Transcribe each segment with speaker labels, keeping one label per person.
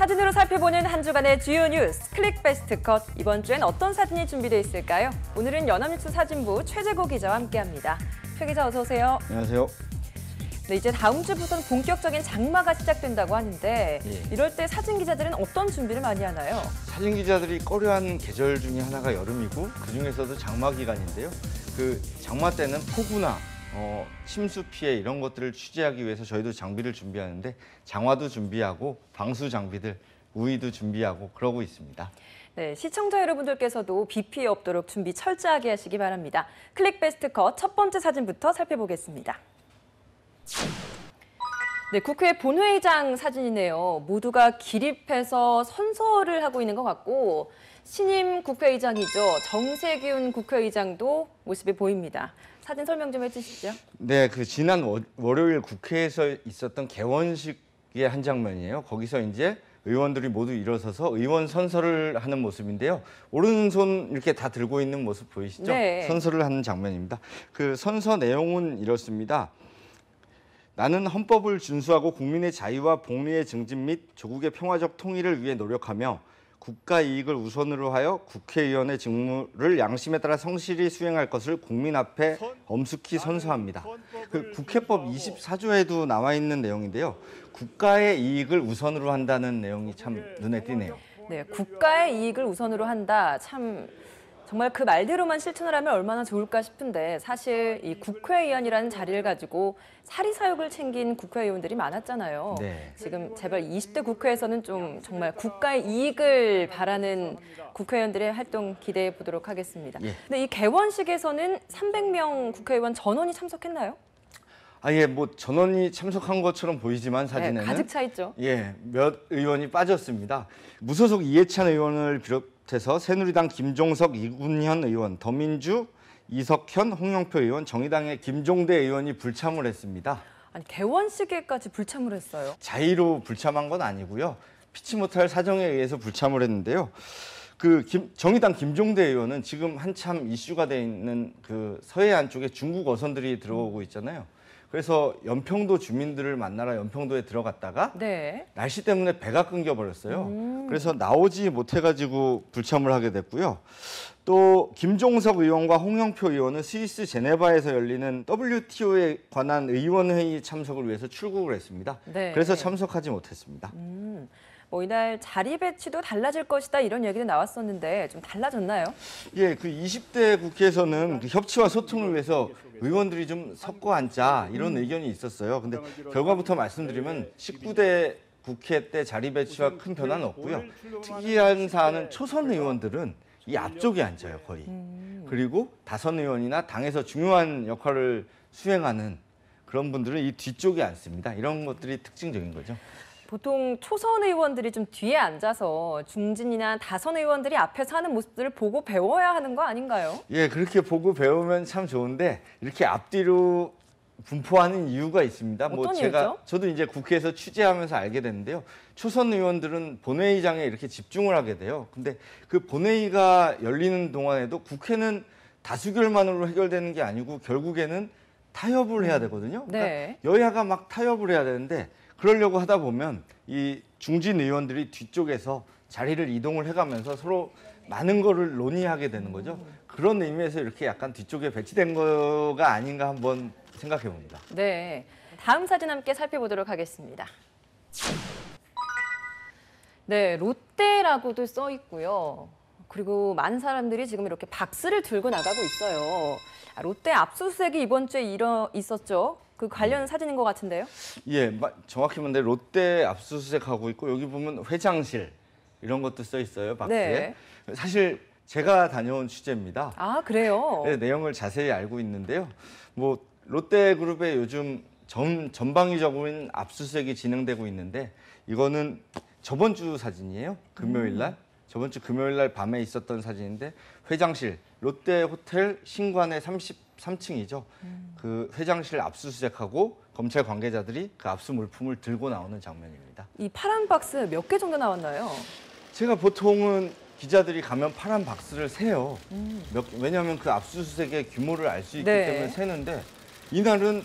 Speaker 1: 사진으로 살펴보는 한 주간의 주요 뉴스 클릭 베스트 컷. 이번 주엔 어떤 사진이 준비되어 있을까요? 오늘은 연합뉴스 사진부 최재고 기자와 함께합니다. 최 기자 어서 오세요.
Speaker 2: 안녕하세요.
Speaker 1: 네, 이제 다음 주부터는 본격적인 장마가 시작된다고 하는데 이럴 때 사진 기자들은 어떤 준비를 많이 하나요?
Speaker 2: 사진 기자들이 꺼려하는 계절 중에 하나가 여름이고 그중에서도 장마 기간인데요. 그 장마 때는 폭우나 침수 피해 이런 것들을 취재하기 위해서 저희도 장비를 준비하는데 장화도 준비하고 방수 장비들, 우의도 준비하고 그러고 있습니다.
Speaker 1: 네, 시청자 여러분들께서도 비 피해 없도록 준비 철저하게 하시기 바랍니다. 클릭 베스트 컷 첫 번째 사진부터 살펴보겠습니다. 네, 국회 본회의장 사진이네요. 모두가 기립해서 선서를 하고 있는 것 같고 신임 국회의장이죠. 정세균 국회의장도 모습이 보입니다. 사진 설명 좀 해주시죠.
Speaker 2: 네, 그 지난 월요일 국회에서 있었던 개원식의 한 장면이에요. 거기서 이제 의원들이 모두 일어서서 의원 선서를 하는 모습인데요. 오른손 이렇게 다 들고 있는 모습 보이시죠?
Speaker 1: 네.
Speaker 2: 선서를 하는 장면입니다. 그 선서 내용은 이렇습니다. 나는 헌법을 준수하고 국민의 자유와 복리의 증진 및 조국의 평화적 통일을 위해 노력하며 국가 이익을 우선으로 하여 국회의원의 직무를 양심에 따라 성실히 수행할 것을 국민 앞에 엄숙히 선서합니다. 그 국회법 24조에도 나와 있는 내용인데요. 국가의 이익을 우선으로 한다는 내용이 참 눈에 띄네요.
Speaker 1: 네, 국가의 이익을 우선으로 한다. 참 정말 그 말대로만 실천을 하면 얼마나 좋을까 싶은데 사실 이 국회의원이라는 자리를 가지고 사리사욕을 챙긴 국회의원들이 많았잖아요.
Speaker 2: 네.
Speaker 1: 지금 제발 20대 국회에서는 좀 정말 국가의 이익을 바라는 국회의원들의 활동 기대해 보도록 하겠습니다.
Speaker 2: 예.
Speaker 1: 근데 이 개원식에서는 300명 국회의원 전원이 참석했나요?
Speaker 2: 아예 뭐 전원이 참석한 것처럼 보이지만 사진에는
Speaker 1: 네, 가득 차 있죠.
Speaker 2: 예, 몇 의원이 빠졌습니다. 무소속 이해찬 의원을 비롯해서 새누리당 김종석, 이군현 의원, 더민주, 이석현, 홍영표 의원, 정의당의 김종대 의원이 불참을 했습니다.
Speaker 1: 아니 개원식에까지 불참을 했어요.
Speaker 2: 자의로 불참한 건 아니고요. 피치 못할 사정에 의해서 불참을 했는데요. 그 정의당 김종대 의원은 지금 한참 이슈가 돼 있는 그 서해안 쪽에 중국 어선들이 들어오고 있잖아요. 그래서 연평도 주민들을 만나러 연평도에 들어갔다가
Speaker 1: 네.
Speaker 2: 날씨 때문에 배가 끊겨버렸어요. 그래서 나오지 못해가지고 불참을 하게 됐고요. 또 김종석 의원과 홍영표 의원은 스위스 제네바에서 열리는 WTO에 관한 의원회의 참석을 위해서 출국을 했습니다.
Speaker 1: 네.
Speaker 2: 그래서 참석하지 못했습니다.
Speaker 1: 뭐 이날 자리 배치도 달라질 것이다 이런 얘기도 나왔었는데 좀 달라졌나요?
Speaker 2: 예, 그 20대 국회에서는 그 협치와 소통을 위해서 의원들이 좀 섞어 앉자 이런 의견이 있었어요. 근데 결과부터 말씀드리면 19대 국회 때 자리 배치와 큰 변화는 없고요. 특이한 사안은 초선 의원들은 이 앞쪽에 앉아요, 거의. 그리고 다선 의원이나 당에서 중요한 역할을 수행하는 그런 분들은 이 뒤쪽에 앉습니다. 이런 것들이 특징적인 거죠.
Speaker 1: 보통 초선 의원들이 좀 뒤에 앉아서 중진이나 다선 의원들이 앞에서 하는 모습들을 보고 배워야 하는 거 아닌가요?
Speaker 2: 예, 그렇게 보고 배우면 참 좋은데 이렇게 앞뒤로 분포하는 이유가 있습니다.
Speaker 1: 어떤 이유죠?
Speaker 2: 저도 이제 국회에서 취재하면서 알게 됐는데요. 초선 의원들은 본회의장에 이렇게 집중을 하게 돼요. 근데 그 본회의가 열리는 동안에도 국회는 다수결만으로 해결되는 게 아니고 결국에는 타협을 해야 되거든요. 그러니까
Speaker 1: 네.
Speaker 2: 여야가 막 타협을 해야 되는데 그러려고 하다 보면 이 중진 의원들이 뒤쪽에서 자리를 이동을 해가면서 서로 많은 거를 논의하게 되는 거죠. 그런 의미에서 이렇게 약간 뒤쪽에 배치된 거가 아닌가 한번 생각해 봅니다.
Speaker 1: 네, 다음 사진 함께 살펴보도록 하겠습니다. 네, 롯데라고도 써 있고요. 그리고 많은 사람들이 지금 이렇게 박스를 들고 나가고 있어요. 롯데 압수수색이 이번 주에 있었죠. 그 관련 사진인 것 같은데요?
Speaker 2: 예, 정확히 말하면 롯데 압수수색하고 있고 여기 보면 회장실 이런 것도 써 있어요, 박스에. 네. 사실 제가 다녀온 취재입니다.
Speaker 1: 아, 그래요?
Speaker 2: 네, 내용을 자세히 알고 있는데요. 뭐 롯데그룹에 요즘 전방위적인 압수수색이 진행되고 있는데 이거는 저번 주 사진이에요. 금요일 날. 저번 주 금요일 날 밤에 있었던 사진인데 회장실 롯데호텔 신관의 33층이죠. 그 회장실 압수수색하고 검찰 관계자들이 그 압수 물품을 들고 나오는 장면입니다.
Speaker 1: 이 파란 박스 몇 개 정도 나왔나요?
Speaker 2: 제가 보통은 기자들이 가면 파란 박스를 세요. 왜냐하면 그 압수수색의 규모를 알 수 있기 때문에 세는데 이날은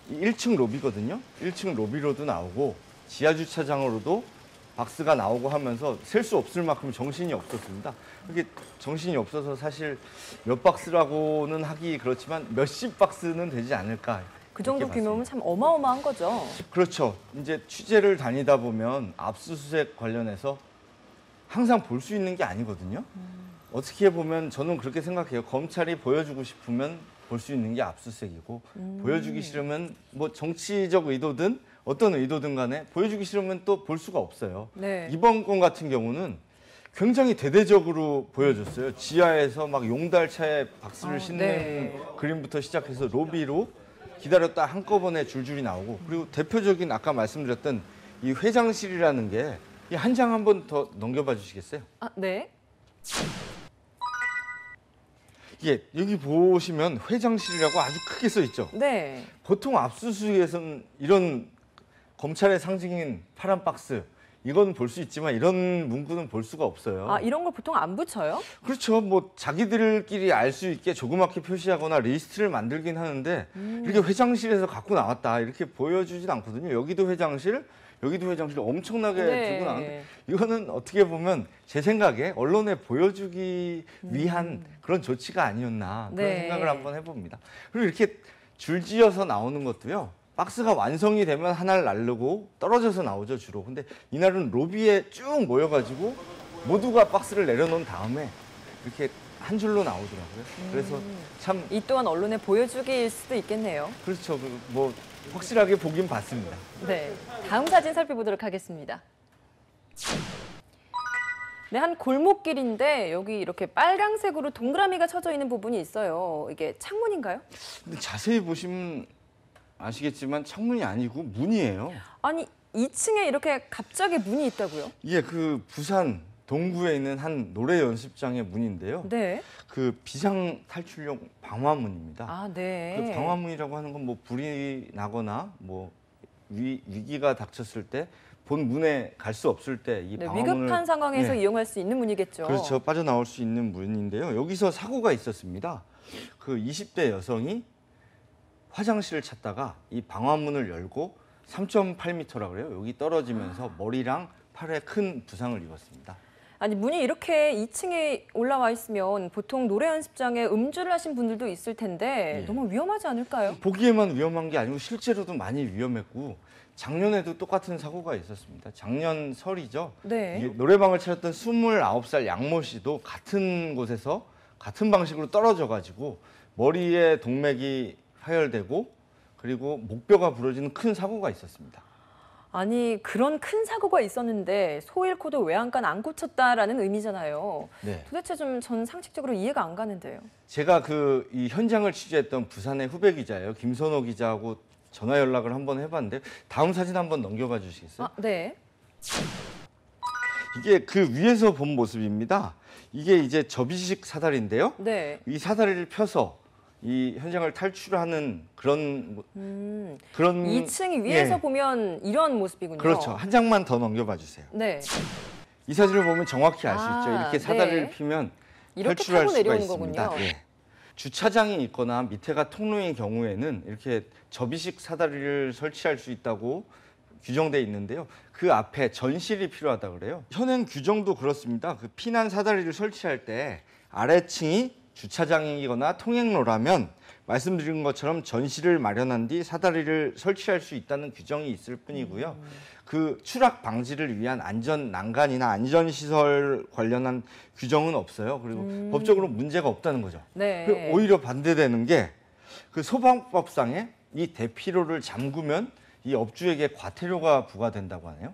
Speaker 2: 1층 로비거든요. 1층 로비로도 나오고 지하 주차장으로도 박스가 나오고 하면서 셀 수 없을 만큼 정신이 없었습니다. 이게 정신이 없어서 사실 몇 박스라고는 하기 그렇지만 몇십 박스는 되지 않을까.
Speaker 1: 그 정도
Speaker 2: 이렇게
Speaker 1: 규모면 참 어마어마한 거죠.
Speaker 2: 그렇죠. 이제 취재를 다니다 보면 압수수색 관련해서 항상 볼 수 있는 게 아니거든요. 어떻게 보면 저는 그렇게 생각해요. 검찰이 보여주고 싶으면 볼 수 있는 게 압수수색이고 보여주기 싫으면 뭐 정치적 의도든 어떤 의도든 간에 보여주기 싫으면 또 볼 수가 없어요.
Speaker 1: 네.
Speaker 2: 이번 건 같은 경우는 굉장히 대대적으로 보여줬어요. 지하에서 막 용달차에 박스를 싣는
Speaker 1: 네.
Speaker 2: 그림부터 시작해서 로비로 기다렸다 한꺼번에 줄줄이 나오고 그리고 대표적인 아까 말씀드렸던 이 회장실이라는 게 한 장 한 번 더 넘겨봐 주시겠어요?
Speaker 1: 아, 네.
Speaker 2: 이게 여기 보시면 회장실이라고 아주 크게 써 있죠.
Speaker 1: 네.
Speaker 2: 보통 압수수색에서는 이런 검찰의 상징인 파란 박스 이건 볼 수 있지만 이런 문구는 볼 수가 없어요.
Speaker 1: 아, 이런 걸 보통 안 붙여요?
Speaker 2: 그렇죠. 뭐 자기들끼리 알 수 있게 조그맣게 표시하거나 리스트를 만들긴 하는데 이렇게 회장실에서 갖고 나왔다 이렇게 보여주진 않거든요. 여기도 회장실, 여기도 회장실 엄청나게
Speaker 1: 네.
Speaker 2: 들고 나왔는데 이거는 어떻게 보면 제 생각에 언론에 보여주기 위한 그런 조치가 아니었나 그런
Speaker 1: 네.
Speaker 2: 생각을 한번 해봅니다. 그리고 이렇게 줄지어서 나오는 것도요. 박스가 완성이 되면 하나를 나르고 떨어져서 나오죠 주로. 근데 이날은 로비에 쭉 모여가지고 모두가 박스를 내려놓은 다음에 이렇게 한 줄로 나오더라고요. 그래서 참
Speaker 1: 이 또한 언론에 보여주기일 수도 있겠네요.
Speaker 2: 그렇죠. 뭐 확실하게 보긴 봤습니다.
Speaker 1: 네. 다음 사진 살펴보도록 하겠습니다. 네, 한 골목길인데 여기 이렇게 빨강색으로 동그라미가 쳐져 있는 부분이 있어요. 이게 창문인가요?
Speaker 2: 근데 자세히 보시면 아시겠지만 창문이 아니고 문이에요.
Speaker 1: 아니, 2층에 이렇게 갑자기 문이 있다고요?
Speaker 2: 이게 그 부산 동구에 있는 한 노래 연습장의 문인데요.
Speaker 1: 네.
Speaker 2: 그 비상 탈출용 방화문입니다.
Speaker 1: 아, 네.
Speaker 2: 그 방화문이라고 하는 건 뭐 불이 나거나 뭐 위기가 닥쳤을 때 본 문에 갈 수 없을 때 이
Speaker 1: 네,
Speaker 2: 방화문을
Speaker 1: 위급한 상황에서
Speaker 2: 네.
Speaker 1: 이용할 수 있는 문이겠죠.
Speaker 2: 그렇죠. 빠져나올 수 있는 문인데요. 여기서 사고가 있었습니다. 그 20대 여성이 화장실을 찾다가 이 방화문을 열고 3.8m라 그래요. 여기 떨어지면서 머리랑 팔에 큰 부상을 입었습니다.
Speaker 1: 아니, 문이 이렇게 2층에 올라와 있으면 보통 노래 연습장에 음주를 하신 분들도 있을 텐데
Speaker 2: 예.
Speaker 1: 너무 위험하지 않을까요?
Speaker 2: 보기에만 위험한 게 아니고 실제로도 많이 위험했고 작년에도 똑같은 사고가 있었습니다. 작년 설이죠.
Speaker 1: 네.
Speaker 2: 이 노래방을 차렸던 29살 양모 씨도 같은 곳에서 같은 방식으로 떨어져 가지고 머리에 동맥이 파열되고 그리고 목뼈가 부러지는 큰 사고가 있었습니다.
Speaker 1: 아니, 그런 큰 사고가 있었는데 소 잃고도 외양간 안 고쳤다라는 의미잖아요.
Speaker 2: 네.
Speaker 1: 도대체 좀 전 상식적으로 이해가 안 가는데요.
Speaker 2: 제가 이 현장을 취재했던 부산의 후배 기자예요. 김선호 기자하고 전화 연락을 한번 해봤는데 다음 사진 한번 넘겨봐 주시겠어요?
Speaker 1: 아, 네.
Speaker 2: 이게 그 위에서 본 모습입니다. 이게 이제 접이식 사다리인데요.
Speaker 1: 네.
Speaker 2: 이 사다리를 펴서 이 현장을 탈출하는 그런
Speaker 1: 2층 위에서
Speaker 2: 예.
Speaker 1: 보면 이런 모습이군요.
Speaker 2: 그렇죠. 한 장만 더 넘겨봐 주세요.
Speaker 1: 네.
Speaker 2: 이 사진을 보면 정확히 알 수
Speaker 1: 아,
Speaker 2: 있죠. 이렇게 사다리를
Speaker 1: 네.
Speaker 2: 피면
Speaker 1: 이렇게
Speaker 2: 탈출할
Speaker 1: 타고
Speaker 2: 수가
Speaker 1: 내려오는
Speaker 2: 있습니다.
Speaker 1: 거군요.
Speaker 2: 예. 주차장이 있거나 밑에가 통로인 경우에는 이렇게 접이식 사다리를 설치할 수 있다고 규정돼 있는데요. 그 앞에 전실이 필요하다 그래요. 현행 규정도 그렇습니다. 그 피난 사다리를 설치할 때 아래층이 주차장이거나 통행로라면 말씀드린 것처럼 전실을 마련한 뒤 사다리를 설치할 수 있다는 규정이 있을 뿐이고요. 그 추락 방지를 위한 안전 난간이나 안전 시설 관련한 규정은 없어요. 그리고 법적으로 문제가 없다는 거죠.
Speaker 1: 네.
Speaker 2: 그리고 오히려 반대되는 게 그 소방법상에 이 대피로를 잠그면 이 업주에게 과태료가 부과된다고 하네요.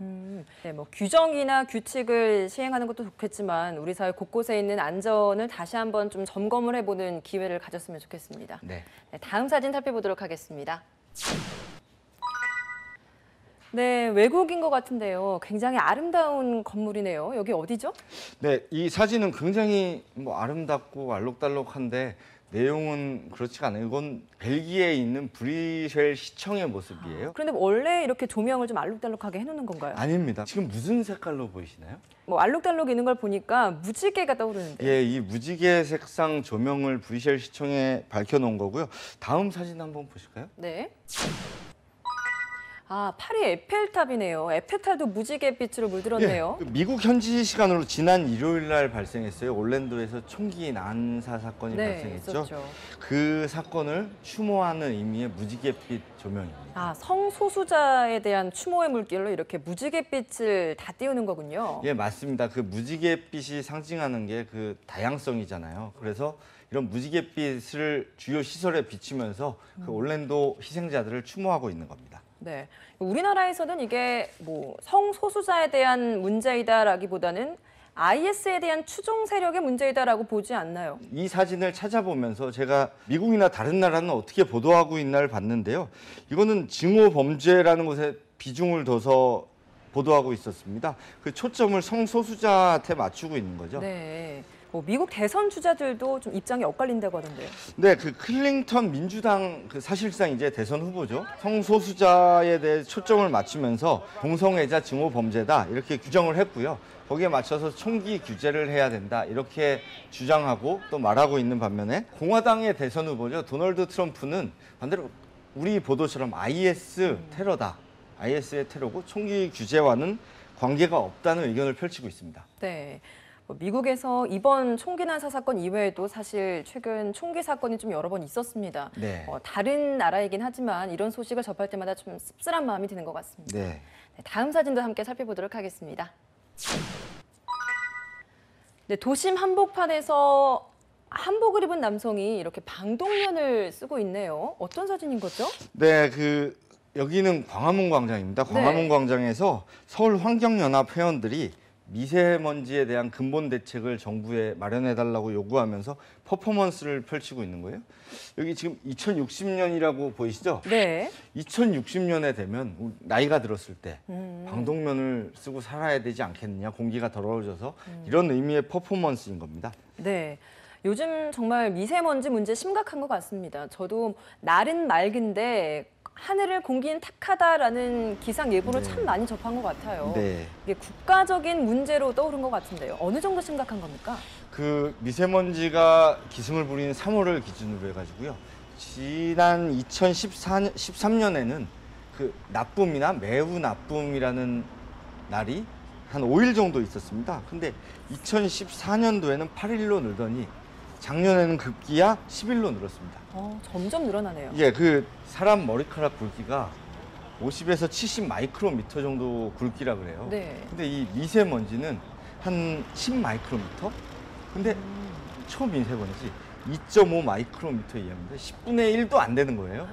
Speaker 1: 네, 뭐 규정이나 규칙을 시행하는 것도 좋겠지만 우리 사회 곳곳에 있는 안전을 다시 한번 좀 점검을 해보는 기회를 가졌으면 좋겠습니다.
Speaker 2: 네.
Speaker 1: 네, 다음 사진 살펴보도록 하겠습니다. 네, 외국인 것 같은데요. 굉장히 아름다운 건물이네요. 여기 어디죠?
Speaker 2: 네, 이 사진은 굉장히 뭐 아름답고 알록달록한데 내용은 그렇지가 않아요. 이건 벨기에에 있는 브뤼셀 시청의 모습이에요.
Speaker 1: 그런데 원래 이렇게 조명을 좀 알록달록하게 해놓는 건가요?
Speaker 2: 아닙니다. 지금 무슨 색깔로 보이시나요?
Speaker 1: 뭐 알록달록 있는 걸 보니까 무지개가 떠오르는데.
Speaker 2: 예, 이 무지개 색상 조명을 브뤼셀 시청에 밝혀놓은 거고요. 다음 사진 한번 보실까요?
Speaker 1: 네. 아, 파리 에펠탑이네요. 에펠탑도 무지갯빛으로 물들었네요.
Speaker 2: 그 미국 현지 시간으로 지난 일요일 날 발생했어요. 올랜도에서 총기 난사 사건이
Speaker 1: 네,
Speaker 2: 발생했죠.
Speaker 1: 있었죠.
Speaker 2: 그 사건을 추모하는 의미의 무지갯빛 조명입니다.
Speaker 1: 아, 성소수자에 대한 추모의 물결로 이렇게 무지갯빛을 다 띄우는 거군요.
Speaker 2: 예, 맞습니다. 그 무지갯빛이 상징하는 게 그 다양성이잖아요. 그래서 이런 무지갯빛을 주요 시설에 비추면서 그 올랜도 희생자들을 추모하고 있는 겁니다.
Speaker 1: 네, 우리나라에서는 이게 뭐 성소수자에 대한 문제이다라기보다는 IS에 대한 추종 세력의 문제이다라고 보지 않나요?
Speaker 2: 이 사진을 찾아보면서 제가 미국이나 다른 나라는 어떻게 보도하고 있나를 봤는데요. 이거는 증오 범죄라는 것에 비중을 둬서 보도하고 있었습니다. 그 초점을 성소수자한테 맞추고 있는 거죠.
Speaker 1: 네. 뭐 미국 대선 주자들도 좀 입장이 엇갈린다고 하던데요.
Speaker 2: 네, 그 클링턴 민주당 그 사실상 이제 대선 후보죠. 성소수자에 대해 초점을 맞추면서 동성애자 증오 범죄다 이렇게 규정을 했고요. 거기에 맞춰서 총기 규제를 해야 된다 이렇게 주장하고 또 말하고 있는 반면에 공화당의 대선 후보죠. 도널드 트럼프는 반대로 우리 보도처럼 IS 테러다. IS의 테러고 총기 규제와는 관계가 없다는 의견을 펼치고 있습니다.
Speaker 1: 네. 미국에서 이번 총기 난사 사건 이외에도 사실 최근 총기 사건이 좀 여러 번 있었습니다.
Speaker 2: 네.
Speaker 1: 다른 나라이긴 하지만 이런 소식을 접할 때마다 좀 씁쓸한 마음이 드는 것 같습니다.
Speaker 2: 네.
Speaker 1: 네, 다음 사진도 함께 살펴보도록 하겠습니다. 네, 도심 한복판에서 한복을 입은 남성이 이렇게 방독면을 쓰고 있네요. 어떤 사진인 거죠?
Speaker 2: 네, 여기는 광화문 광장입니다. 광화문
Speaker 1: 네.
Speaker 2: 광장에서 서울 환경연합 회원들이 미세먼지에 대한 근본 대책을 정부에 마련해달라고 요구하면서 퍼포먼스를 펼치고 있는 거예요. 여기 지금 2060년이라고 보이시죠?
Speaker 1: 네.
Speaker 2: 2060년에 되면 나이가 들었을 때 방독면을 쓰고 살아야 되지 않겠느냐, 공기가 더러워져서 이런 의미의 퍼포먼스인 겁니다.
Speaker 1: 네. 요즘 정말 미세먼지 문제 심각한 것 같습니다. 저도 날은 맑은데 하늘을 공기는 탁하다라는 기상 예보를
Speaker 2: 네.
Speaker 1: 참 많이 접한 것 같아요.
Speaker 2: 네.
Speaker 1: 이게 국가적인 문제로 떠오른 것 같은데요. 어느 정도 심각한 겁니까?
Speaker 2: 그 미세먼지가 기승을 부리는 3월을 기준으로 해가지고요. 지난 2013년에는 그 나쁨이나 매우 나쁨이라는 날이 한 5일 정도 있었습니다. 근데 2014년도에는 8일로 늘더니 작년에는 급기야 10일로 늘었습니다.
Speaker 1: 점점 늘어나네요.
Speaker 2: 예, 그 사람 머리카락 굵기가 50에서 70 마이크로미터 정도 굵기라 그래요.
Speaker 1: 네.
Speaker 2: 근데 이 미세먼지는 한 10 마이크로미터? 근데 초미세먼지 2.5 마이크로미터 이하인데 10분의 1도 안 되는 거예요.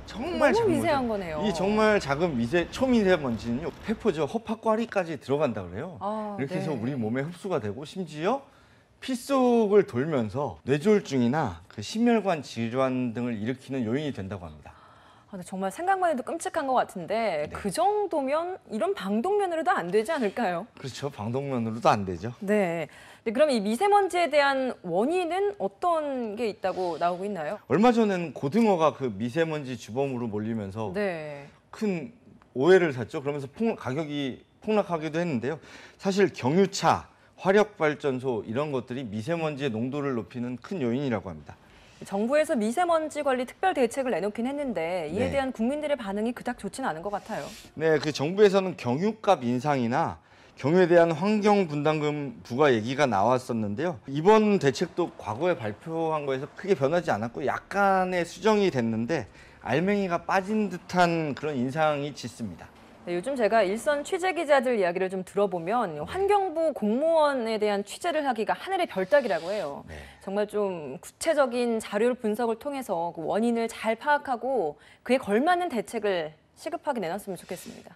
Speaker 1: 정말
Speaker 2: 작은
Speaker 1: 미세한
Speaker 2: 거죠.
Speaker 1: 거네요.
Speaker 2: 이 정말 작은 초미세먼지는요, 페퍼죠. 허파과리까지 들어간다 그래요. 이렇게 해서
Speaker 1: 네.
Speaker 2: 우리 몸에 흡수가 되고 심지어 피 속을 돌면서 뇌졸중이나 그 심혈관 질환 등을 일으키는 요인이 된다고 합니다.
Speaker 1: 근데 정말 생각만 해도 끔찍한 것 같은데
Speaker 2: 네.
Speaker 1: 그 정도면 이런 방독면으로도 안 되지 않을까요?
Speaker 2: 그렇죠. 방독면으로도 안 되죠.
Speaker 1: 네. 네, 그럼 이 미세먼지에 대한 원인은 어떤 게 있다고 나오고 있나요?
Speaker 2: 얼마 전에는 고등어가 그 미세먼지 주범으로 몰리면서
Speaker 1: 네.
Speaker 2: 큰 오해를 샀죠. 그러면서 가격이 폭락하기도 했는데요. 사실 경유차, 화력발전소 이런 것들이 미세먼지의 농도를 높이는 큰 요인이라고 합니다.
Speaker 1: 정부에서 미세먼지 관리 특별 대책을 내놓긴 했는데 이에
Speaker 2: 네.
Speaker 1: 대한 국민들의 반응이 그닥 좋지는 않은 것 같아요.
Speaker 2: 네, 그 정부에서는 경유값 인상이나 경유에 대한 환경 분담금 부과 얘기가 나왔었는데요. 이번 대책도 과거에 발표한 거에서 크게 변하지 않았고 약간의 수정이 됐는데 알맹이가 빠진 듯한 그런 인상이 짙습니다.
Speaker 1: 네, 요즘 제가 일선 취재 기자들 이야기를 좀 들어보면 환경부 공무원에 대한 취재를 하기가 하늘의 별 따기라고 해요.
Speaker 2: 네.
Speaker 1: 정말 좀 구체적인 자료 분석을 통해서 그 원인을 잘 파악하고 그에 걸맞는 대책을 시급하게 내놨으면 좋겠습니다.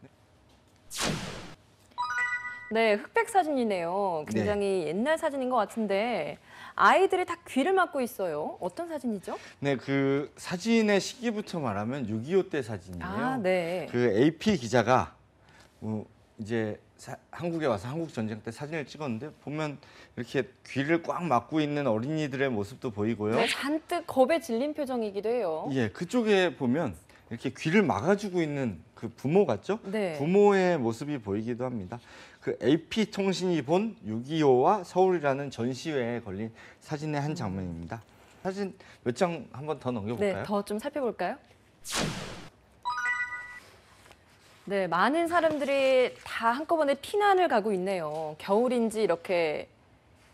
Speaker 1: 네, 흑백 사진이네요. 굉장히 옛날 사진인 것 같은데 아이들이 다 귀를 막고 있어요. 어떤 사진이죠?
Speaker 2: 네, 그 사진의 시기부터 말하면 6.25 때 사진이에요.
Speaker 1: 아, 네.
Speaker 2: 그 AP 기자가 이제 한국에 와서 한국 전쟁 때 사진을 찍었는데 보면 이렇게 귀를 꽉 막고 있는 어린이들의 모습도 보이고요.
Speaker 1: 네, 잔뜩 겁에 질린 표정이기도 해요.
Speaker 2: 예, 그쪽에 보면 이렇게 귀를 막아주고 있는 그 부모 같죠?
Speaker 1: 네.
Speaker 2: 부모의 모습이 보이기도 합니다. 그 AP통신이 본 6.25와 서울이라는 전시회에 걸린 사진의 한 장면입니다. 사진 몇 장 한번 더 넘겨볼까요?
Speaker 1: 네, 더 좀 살펴볼까요? 네, 많은 사람들이 다 한꺼번에 피난을 가고 있네요. 겨울인지 이렇게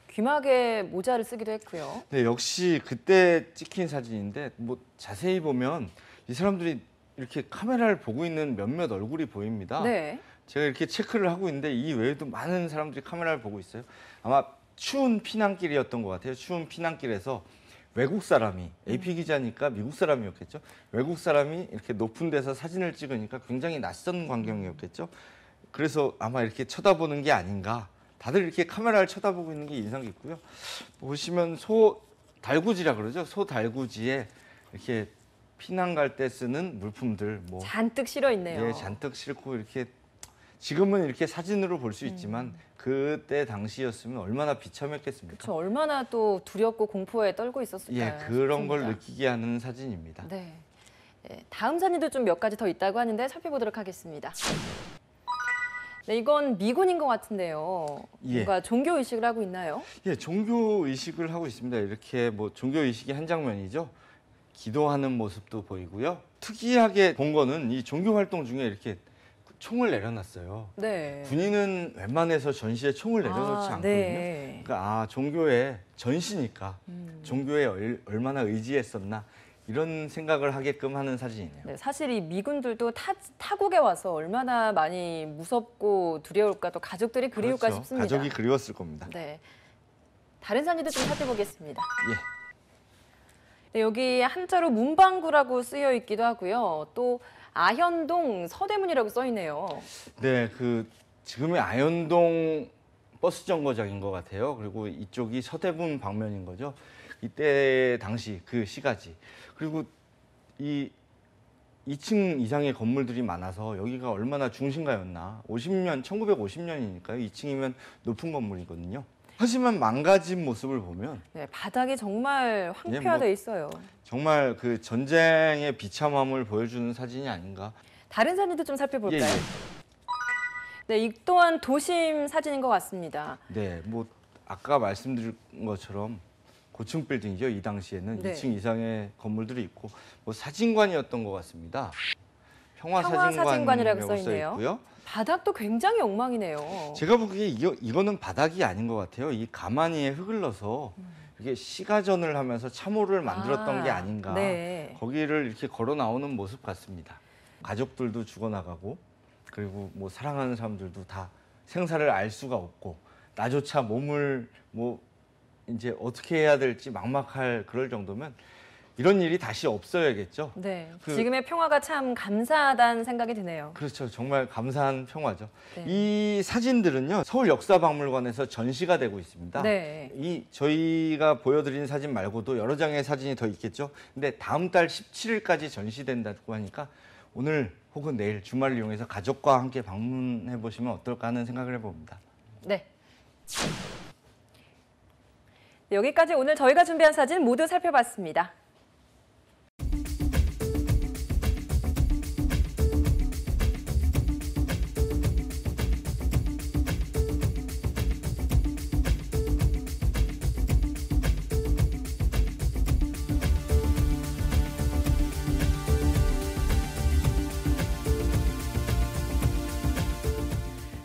Speaker 1: 귀마개 모자를 쓰기도 했고요.
Speaker 2: 네, 역시 그때 찍힌 사진인데 뭐 자세히 보면 이 사람들이 이렇게 카메라를 보고 있는 몇몇 얼굴이 보입니다.
Speaker 1: 네.
Speaker 2: 제가 이렇게 체크를 하고 있는데 이 외에도 많은 사람들이 카메라를 보고 있어요. 아마 추운 피난길이었던 것 같아요. 추운 피난길에서 외국 사람이, AP 기자니까 미국 사람이었겠죠. 외국 사람이 이렇게 높은 데서 사진을 찍으니까 굉장히 낯선 광경이었겠죠. 그래서 아마 이렇게 쳐다보는 게 아닌가. 다들 이렇게 카메라를 쳐다보고 있는 게 인상 깊고요. 보시면 소 달구지라 그러죠. 소 달구지에 이렇게 피난 갈 때 쓰는 물품들 뭐
Speaker 1: 잔뜩 실어 있네요.
Speaker 2: 네, 잔뜩 싣고 이렇게 지금은 이렇게 사진으로 볼 수 있지만 그때 당시였으면 얼마나 비참했겠습니까?
Speaker 1: 그렇죠. 얼마나 또 두렵고 공포에 떨고 있었을까요?
Speaker 2: 예, 그런 걸
Speaker 1: 싶습니다.
Speaker 2: 느끼게 하는 사진입니다.
Speaker 1: 네. 네, 다음 사진도 좀 몇 가지 더 있다고 하는데 살펴보도록 하겠습니다. 네, 이건 미군인 것 같은데요.
Speaker 2: 예.
Speaker 1: 뭔가 종교 의식을 하고 있나요?
Speaker 2: 예, 종교 의식을 하고 있습니다. 이렇게 뭐 종교 의식의 한 장면이죠. 기도하는 모습도 보이고요. 특이하게 본 거는 이 종교 활동 중에 이렇게 총을 내려놨어요.
Speaker 1: 네.
Speaker 2: 군인은 웬만해서 전시에 총을 내려놓지 않거든요.
Speaker 1: 네.
Speaker 2: 그러니까 종교의 전시니까 종교에 얼마나 의지했었나 이런 생각을 하게끔 하는 사진이네요.
Speaker 1: 네, 사실 이 미군들도 타국에 와서 얼마나 많이 무섭고 두려울까 또 가족들이 그리울까
Speaker 2: 그렇죠.
Speaker 1: 싶습니다.
Speaker 2: 가족이 그리웠을 겁니다.
Speaker 1: 네. 다른 사진도 좀 살펴보겠습니다.
Speaker 2: 예.
Speaker 1: 네, 여기 한자로 문방구라고 쓰여 있기도 하고요. 또 아현동 서대문이라고 써 있네요.
Speaker 2: 네, 그 지금의 아현동 버스 정거장인 것 같아요. 그리고 이쪽이 서대문 방면인 거죠. 이때 당시 그 시가지. 그리고 이 2층 이상의 건물들이 많아서 여기가 얼마나 중심가였나. 1950년이니까요. 2층이면 높은 건물이거든요. 하지만 망가진 모습을 보면
Speaker 1: 네, 바닥이 정말 황폐화돼 있어요.
Speaker 2: 정말 그 전쟁의 비참함을 보여주는 사진이 아닌가.
Speaker 1: 다른 사진도 좀 살펴볼까요?
Speaker 2: 예, 예.
Speaker 1: 네, 이 또한 도심 사진인 것 같습니다.
Speaker 2: 네, 뭐 아까 말씀드린 것처럼 고층 빌딩이죠. 이 당시에는
Speaker 1: 네.
Speaker 2: 2층 이상의 건물들이 있고 뭐 사진관이었던 것 같습니다.
Speaker 1: 평화사진관이라고 써
Speaker 2: 써
Speaker 1: 있네요.
Speaker 2: 있고요.
Speaker 1: 바닥도 굉장히 엉망이네요.
Speaker 2: 제가 보기에 이거는 바닥이 아닌 것 같아요. 이 가마니에 흙을 넣어서 이게 시가전을 하면서 참호를 만들었던 게 아닌가.
Speaker 1: 네.
Speaker 2: 거기를 이렇게 걸어 나오는 모습 같습니다. 가족들도 죽어나가고 그리고 뭐 사랑하는 사람들도 다 생사를 알 수가 없고 나조차 몸을 뭐 이제 어떻게 해야 될지 막막할 그럴 정도면 이런 일이 다시 없어야겠죠.
Speaker 1: 네, 지금의 평화가 참 감사하다는 생각이 드네요.
Speaker 2: 그렇죠. 정말 감사한 평화죠.
Speaker 1: 네.
Speaker 2: 이 사진들은요. 서울역사박물관에서 전시가 되고 있습니다.
Speaker 1: 네.
Speaker 2: 이 저희가 보여드린 사진 말고도 여러 장의 사진이 더 있겠죠. 근데 다음 달 17일까지 전시된다고 하니까 오늘 혹은 내일 주말을 이용해서 가족과 함께 방문해 보시면 어떨까 하는 생각을 해봅니다.
Speaker 1: 네. 네, 여기까지 오늘 저희가 준비한 사진 모두 살펴봤습니다.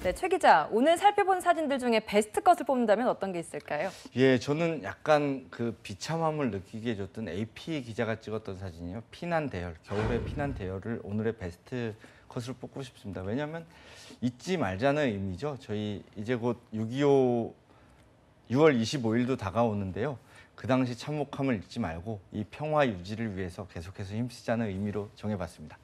Speaker 1: 네, 최 기자, 오늘 살펴본 사진들 중에 베스트 컷을 뽑는다면 어떤 게 있을까요?
Speaker 2: 예, 저는 약간 그 비참함을 느끼게 해줬던 AP 기자가 찍었던 사진이요. 피난 대열, 겨울의 피난 대열을 오늘의 베스트 컷으로 뽑고 싶습니다. 왜냐하면 잊지 말자는 의미죠. 저희 이제 곧 6.25 6월 25일도 다가오는데요. 그 당시 참혹함을 잊지 말고 이 평화 유지를 위해서 계속해서 힘쓰자는 의미로 정해봤습니다.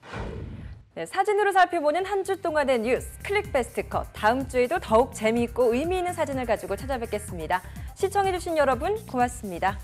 Speaker 1: 네, 사진으로 살펴보는 한 주 동안의 뉴스 클릭 베스트 컷. 다음 주에도 더욱 재미있고 의미 있는 사진을 가지고 찾아뵙겠습니다. 시청해주신 여러분 고맙습니다.